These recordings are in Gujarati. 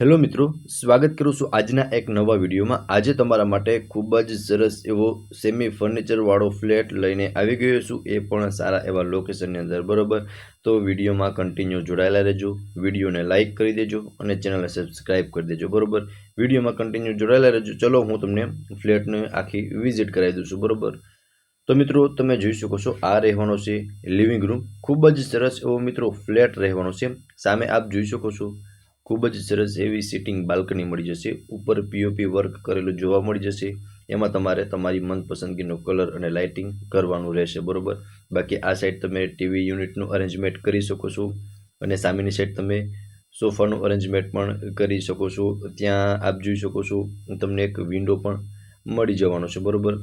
હેલો મિત્રો, સ્વાગત કરું છું આજના એક નવા વિડીયોમાં। આજે તમારા માટે ખૂબ જ સરસ એવો સેમી ફર્નિચરવાળો ફ્લેટ લઈને આવી ગયો છું, એ પણ સારા એવા લોકેશનની અંદર, બરોબર। તો વિડીયોમાં કન્ટિન્યુ જોડાયેલા રહેજો, વિડીયોને લાઇક કરી દેજો અને ચેનલને સબસ્ક્રાઈબ કરી દેજો, બરોબર। વિડીયોમાં કન્ટિન્યુ જોડાયેલા રહેજો। ચલો હું તમને ફ્લેટને આખી વિઝિટ કરાવી દઉં છું, બરોબર। તો મિત્રો તમે જોઈ શકો છો, આ રહેવાનો છે લિવિંગ રૂમ। ખૂબ જ સરસ એવો મિત્રો ફ્લેટ રહેવાનો છે। સામે આપ જોઈ શકો છો, ખૂબ જ સરસ એવી સિટિંગ બાલ્કની મળી જશે। ઉપર પીઓપી વર્ક કરેલું જોવા મળી જશે। એમાં તમારે તમારી મનપસંદગીનો કલર અને લાઇટિંગ કરવાનું રહેશે, બરોબર। બાકી આ સાઈડ તમે ટીવી યુનિટનું અરેન્જમેન્ટ કરી શકો છો અને સામેની સાઈડ તમે સોફાનું અરેન્જમેન્ટ પણ કરી શકો છો। ત્યાં આપ જોઈ શકો છો, તમને એક વિન્ડો પણ મળી જવાનો છે, બરોબર।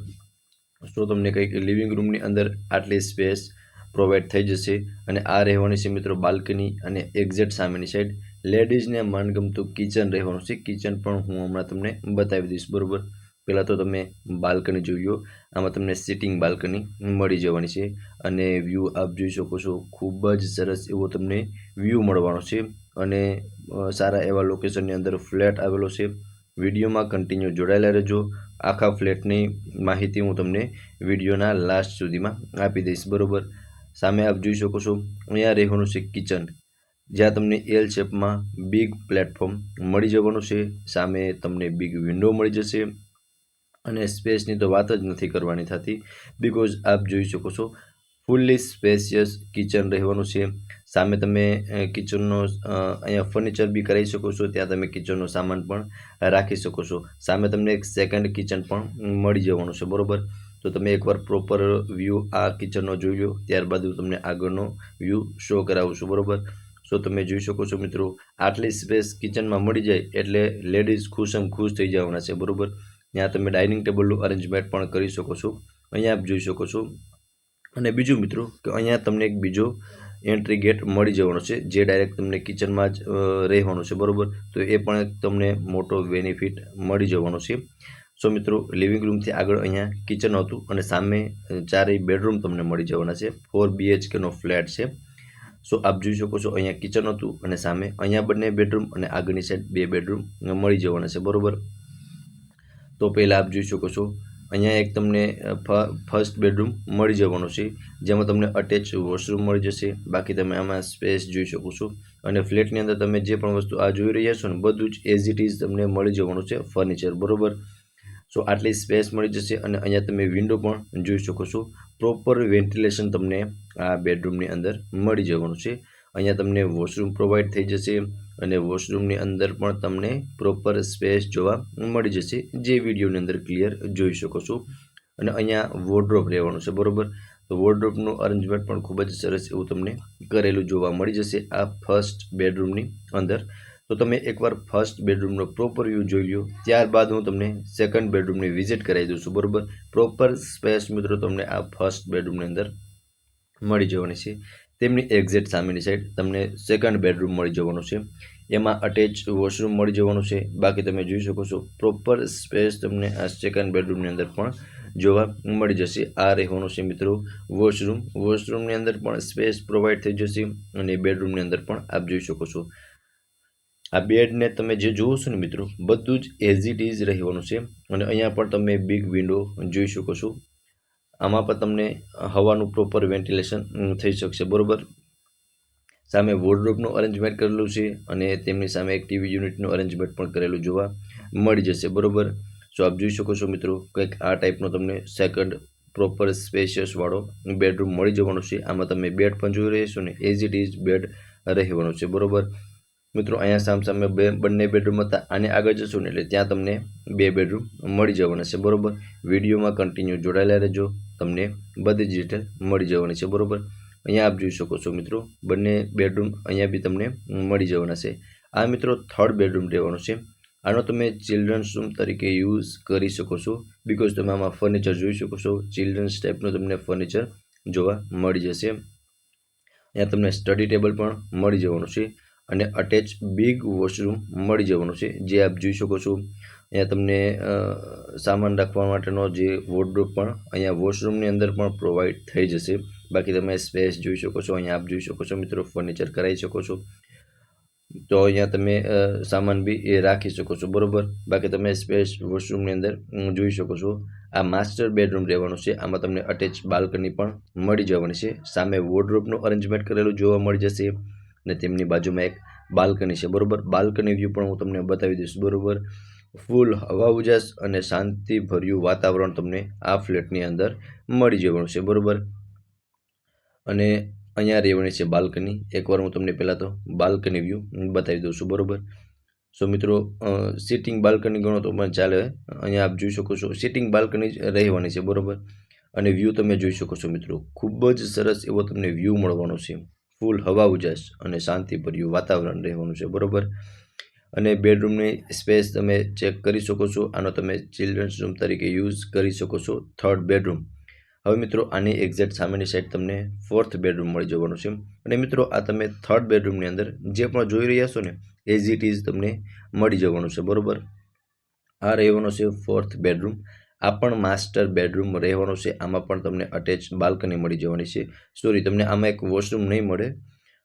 તો તમને કંઈક લિવિંગ રૂમની અંદર આટલી સ્પેસ પ્રોવાઈડ થઈ જશે। અને આ રહેવાની છે મિત્રો બાલ્કની, અને એક્ઝેક્ટ સામેની સાઈડ લેડીઝને મનગમતું કિચન રહેવાનું છે। કિચન પણ હું હમણાં તમને બતાવી દઈશ, બરોબર। પહેલાં તો તમે બાલ્કની જોઈ લો। આમાં તમને સિટિંગ બાલ્કની મળી જવાની છે અને વ્યૂ આપ જોઈ શકો છો, ખૂબ જ સરસ એવો તમને વ્યૂ મળવાનો છે। અને સારા એવા લોકેશનની અંદર ફ્લેટ આવેલો છે। વિડીયોમાં કન્ટિન્યુ જોડાયેલા રહેજો। આખા ફ્લેટની માહિતી હું તમને વિડીયોના લાસ્ટ સુધીમાં આપી દઈશ, બરોબર। સામે આપ જોઈ શકો છો, અહીંયા રહેવાનું છે કિચન, જ્યાં તમને એલ શેપમાં બિગ પ્લેટફોર્મ મળી જવાનું છે। સામે તમને બિગ વિન્ડો મળી જશે અને સ્પેસની તો વાત જ નથી કરવાની થતી, બિકોઝ આપ જોઈ શકો છો ફૂલ્લી સ્પેશિયસ કિચન રહેવાનું છે। સામે તમે કિચનનો અહીંયા ફર્નિચર બી કરાવી શકો છો, ત્યાં તમે કિચનનો સામાન પણ રાખી શકો છો। સામે તમને એક સેકન્ડ કિચન પણ મળી જવાનું છે, બરોબર। તો તમે એકવાર પ્રોપર વ્યૂ આ કિચનનો જોઈ લો, ત્યારબાદ હું તમને આગળનો વ્યૂ શો કરાવું છું, બરોબર। સો તમે જોઈ શકો છો મિત્રો, આટલી સ્પેસ કિચનમાં મળી જાય એટલે લેડીઝ ખુશમ ખુશ થઈ જવાના છે, બરોબર। ત્યાં તમે ડાઇનિંગ ટેબલનું અરેન્જમેન્ટ પણ કરી શકો છો, અહીંયા આપ જોઈ શકો છો। અને બીજું મિત્રો કે અહીંયા તમને એક બીજો એન્ટ્રી ગેટ મળી જવાનો છે, જે ડાયરેક્ટ તમને કિચનમાં જ રહેવાનો છે, બરોબર। તો એ પણ એક તમને મોટો બેનિફિટ મળી જવાનો છે। સો મિત્રો, લિવિંગ રૂમથી આગળ અહીંયા કિચન હતું અને સામે ચારેય બેડરૂમ તમને મળી જવાના છે। 4 BHKનો ફ્લેટ છે। સો આપ જોઈ શકો છો, અહીંયા કિચન હતું અને સામે અહીંયા બંને બેડરૂમ અને આગળની સાઈડ 2 બેડરૂમ મળી જવાના છે, બરોબર। તો પહેલાં આપ જોઈ શકો છો, અહીંયા એક તમને ફર્સ્ટ બેડરૂમ મળી જવાનું છે, જેમાં તમને અટેચ વોશરૂમ મળી જશે। બાકી તમે આમાં સ્પેસ જોઈ શકો છો અને ફ્લેટની અંદર તમે જે પણ વસ્તુ આ જોઈ રહ્યા છો ને, બધું જ એઝ ઇટ ઇઝ તમને મળી જવાનું છે ફર્નિચર, બરોબર। સો આટલી સ્પેસ મળી જશે અને અહીંયા તમે વિન્ડો પણ જોઈ શકો છો। પ્રોપર વેન્ટિલેશન તમને આ બેડરૂમની અંદર મળી જવાનું છે। અહીંયા તમને વોશરૂમ પ્રોવાઈડ થઈ જશે અને વોશરૂમની અંદર પણ તમને પ્રોપર સ્પેસ જોવા મળી જશે, જે વિડીયોની અંદર ક્લિયર જોઈ શકો છો। અને અહીંયા વોર્ડરોબ રહેવાનું છે, બરોબર। તો વોર્ડરોબનું અરેન્જમેન્ટ પણ ખૂબ જ સરસ એવું તમને કરેલું જોવા મળી જશે આ ફર્સ્ટ બેડરૂમની અંદર। તો તમે એકવાર ફર્સ્ટ બેડરૂમનો પ્રોપર વ્યૂ જોઈ લો, ત્યારબાદ હું તમને સેકન્ડ બેડરૂમની વિઝિટ કરાવી દઉં છું, બરોબર। પ્રોપર સ્પેસ મિત્રો તમને આ ફર્સ્ટ બેડરૂમની અંદર મળી જવાની છે। તેમની એક્ઝેક્ટ સામેની સાઈડ તમને સેકન્ડ બેડરૂમ મળી જવાનું છે, એમાં અટેચ વોશરૂમ મળી જવાનું છે। બાકી તમે જોઈ શકો છો, પ્રોપર સ્પેસ તમને આ સેકન્ડ બેડરૂમની અંદર પણ જોવા મળી જશે। આ રહેવાનું છે મિત્રો વોશરૂમ। વોશરૂમની અંદર પણ સ્પેસ પ્રોવાઈડ થઈ જશે અને બેડરૂમની અંદર પણ આપ જોઈ શકો છો। આ બેડને તમે જે જોવો છો ને મિત્રો, બધું જ એઝ ઇટ ઇઝ રહેવાનું છે અને અહીંયા પણ તમે બિગ વિન્ડો જોઈ શકો છો। આમાં પણ તમને હવાનું પ્રોપર વેન્ટિલેશન થઈ શકશે, બરોબર। સામે વોર્ડરોબનું અરેન્જમેન્ટ કરેલું છે અને તેમની સામે એક ટીવી યુનિટનું અરેન્જમેન્ટ પણ કરેલું જોવા મળી જશે, બરોબર। સો આપ જોઈ શકો છો મિત્રો, કંઈક આ ટાઈપનો તમને સેકન્ડ પ્રોપર સ્પેશિયસ વાળો બેડરૂમ મળી જવાનો છે। આમાં તમે બેડ પણ જોઈ રહેશો ને, એઝ ઇટ ઇઝ બેડ રહેવાનું છે, બરોબર। મિત્રો અહીંયા સામે બંને બેડરૂમ હતા, આને આગળ જશો ને એટલે ત્યાં તમને 2 બેડરૂમ મળી જવાના છે, બરોબર। વિડીયોમાં કન્ટિન્યુ જોડાયેલા રહેજો, તમને બધી જ ડિટેલ મળી જવાની છે, બરોબર। અહીંયા આપ જોઈ શકો છો મિત્રો, બંને બેડરૂમ અહીંયા બી તમને મળી જવાના છે। આ મિત્રો થર્ડ બેડરૂમ રહેવાનું છે। આનો તમે ચિલ્ડ્રન્સ રૂમ તરીકે યુઝ કરી શકો છો, બિકોઝ તમે આમાં ફર્નિચર જોઈ શકો છો, ચિલ્ડ્રન્સ ટાઈપનું તમને ફર્નિચર જોવા મળી જશે। અહીંયા તમને સ્ટડી ટેબલ પણ મળી જવાનું છે અને અટેચ બિગ વોશરૂમ મળી જવાનું છે, જે આપ જોઈ શકો છો। અહીંયા તમને સામાન રાખવા માટેનો જે વોર્ડરોબ પણ અહીંયા વોશરૂમની અંદર પણ પ્રોવાઈડ થઈ જશે। બાકી તમે સ્પેસ જોઈ શકો છો, અહીંયા આપ જોઈ શકો છો મિત્રો, ફર્નિચર કરાવી શકો છો। તો અહીંયા તમે સામાન બી એ રાખી શકો છો, બરાબર. બાકી તમે સ્પેસ વોશરૂમની અંદર જોઈ શકો છો. આ માસ્ટર બેડરૂમ રહેવાનું છે. આમાં તમને અટેચ બાલ્કની પણ મળી જવાની છે. સામે વોર્ડરોબનું અરેન્જમેન્ટ કરેલું જોવા મળી જશે અને તેમની બાજુમાં એક બાલ્કની છે, બરાબર. બાલ્કની વ્યૂ પણ હું તમને બતાવી દઈશ, બરાબર. ફૂલ હવા ઉજાસ અને શાંતિભર્યું વાતાવરણ તમને આ ફ્લેટની અંદર મળી જવાનું છે, બરાબર. અને અહીંયા રહેવાની છે બાલ્કની. એકવાર હું તમને પહેલાં તો બાલ્કની વ્યૂ બતાવી દઉં છું, બરાબર. સો મિત્રો, સિટિંગ બાલ્કની ગણો તો પણ ચાલે. અહીંયા આપ જોઈ શકો છો સિટિંગ બાલ્કની જ રહેવાની છે, બરાબર. અને વ્યૂ તમે જોઈ શકો છો મિત્રો, ખૂબ જ સરસ એવો તમને વ્યૂ મળવાનો છે. ફૂલ હવા ઉજાસ અને શાંતિભર્યું વાતાવરણ રહેવાનું છે, બરાબર. અને બેડરૂમની સ્પેસ તમે ચેક કરી શકો છો. આનો તમે ચિલ્ડ્રન્સ રૂમ તરીકે યુઝ કરી શકો છો. Third bedroom. હવે મિત્રો, આની એક્ઝેક્ટ સામેની સાઈડ તમને ફોર્થ બેડરૂમ મળી જવાનું છે. અને મિત્રો, આ તમે થર્ડ બેડરૂમની અંદર જે પણ જોઈ રહ્યા છો ને, એઝ ઇટ ઇઝ તમને મળી જવાનું છે, બરાબર. આ રહેવાનો છે ફોર્થ બેડરૂમ. આ પણ માસ્ટર બેડરૂમ રહેવાનો છે. આમાં પણ તમને અટેચ બાલ્કની મળી જવાની છે. સોરી, તમને આમાં એક વોશરૂમ નહીં મળે.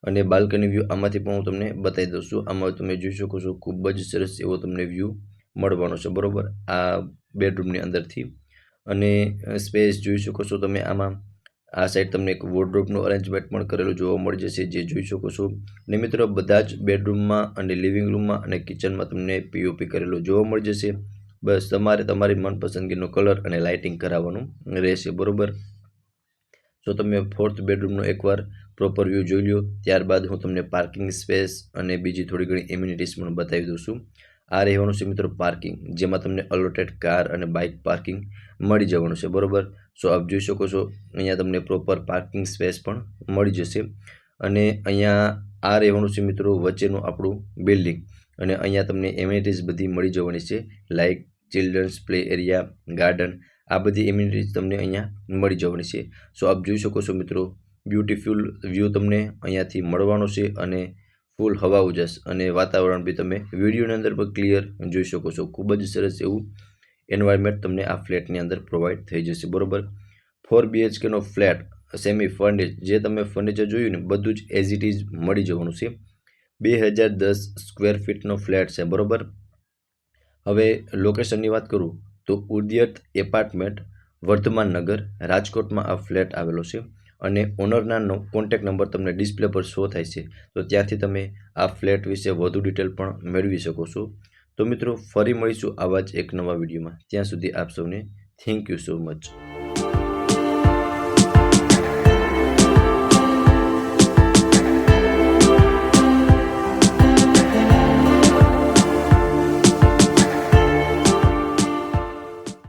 અને બાલ્કની વ્યૂ આમાંથી પણ હું તમને બતાવી દઉં છું. આમાં તમે જોઈ શકો છો ખૂબ જ સરસ એવો તમને વ્યૂ મળવાનો છે, બરાબર, આ બેડરૂમની અંદરથી. અને સ્પેસ જોઈ શકો છો તમે આમાં. આ સાઈડ તમને એક વોર્ડરોબનું અરેન્જમેન્ટ પણ કરેલું જોવા મળી જશે, જે જોઈ શકો છો. અને મિત્રો, બધા જ બેડરૂમમાં અને લિવિંગ રૂમમાં અને કિચનમાં તમને પીઓપી કરેલું જોવા મળી જશે. બસ તમારે તમારી મનપસંદગીનો કલર અને લાઇટિંગ કરાવવાનું રહેશે, બરાબર. તો તમે ફોર્થ બેડરૂમનો એકવાર પ્રોપર વ્યૂ જોઈ લો. ત્યારબાદ હું તમને પાર્કિંગ સ્પેસ અને બીજી થોડી ઘણી એમ્યુનિટીઝ પણ બતાવી દઉં છું. આ રહેવાનું છે મિત્રો પાર્કિંગ, જેમાં તમને અલોટેડ કાર અને બાઇક પાર્કિંગ મળી જવાનું છે, બરાબર. સો આપ જોઈ શકો છો અહીંયા તમને પ્રોપર પાર્કિંગ સ્પેસ પણ મળી જશે. અને અહીંયા આ રહેવાનું છે મિત્રો વચ્ચેનું આપણું બિલ્ડિંગ. અને અહીંયા તમને એમ્યુનિટીઝ બધી મળી જવાની છે, like children's play area, garden. આ બધી એમ્યુનિટીઝ તમને અહીંયા મળી જવાની છે. સો આપ જોઈ શકો છો મિત્રો, બ્યુટીફુલ વ્યૂ તમને અહીંયાથી મળવાનો છે. અને ફૂલ હવા ઉજાસ અને વાતાવરણ બી તમે વિડીયોની અંદર પણ ક્લિયર જોઈ શકો છો. ખૂબ જ સરસ એવું એન્વાયરમેન્ટ તમને આ ફ્લેટની અંદર પ્રોવાઈડ થઈ જશે, બરાબર. 4 BHKનો ફ્લેટ સેમી ફર્નિશ, જે તમે ફર્નિચર જોયું ને બધું જ એઝ ઇટ ઇઝ મળી જવાનું છે. 2010 સ્ક્વેર ફીટનો ફ્લેટ છે, બરાબર. હવે લોકેશનની વાત કરું તો ઉદયત એપાર્ટમેન્ટ, વર્ધમાન નગર, રાજકોટમાં આ ફ્લેટ આવેલો છે. અને ઓનરના કોન્ટેક નંબર તમને ડિસ્પ્લે પર શો થાય છે, તો ત્યાંથી તમે આ ફ્લેટ વિશે વધુ ડિટેલ પણ મેળવી શકો છો. તો મિત્રો, ફરી મળીશું આવા જ એક નવા વિડીયોમાં. ત્યાં સુધી આપ સૌને થેન્ક યુ સો મચ.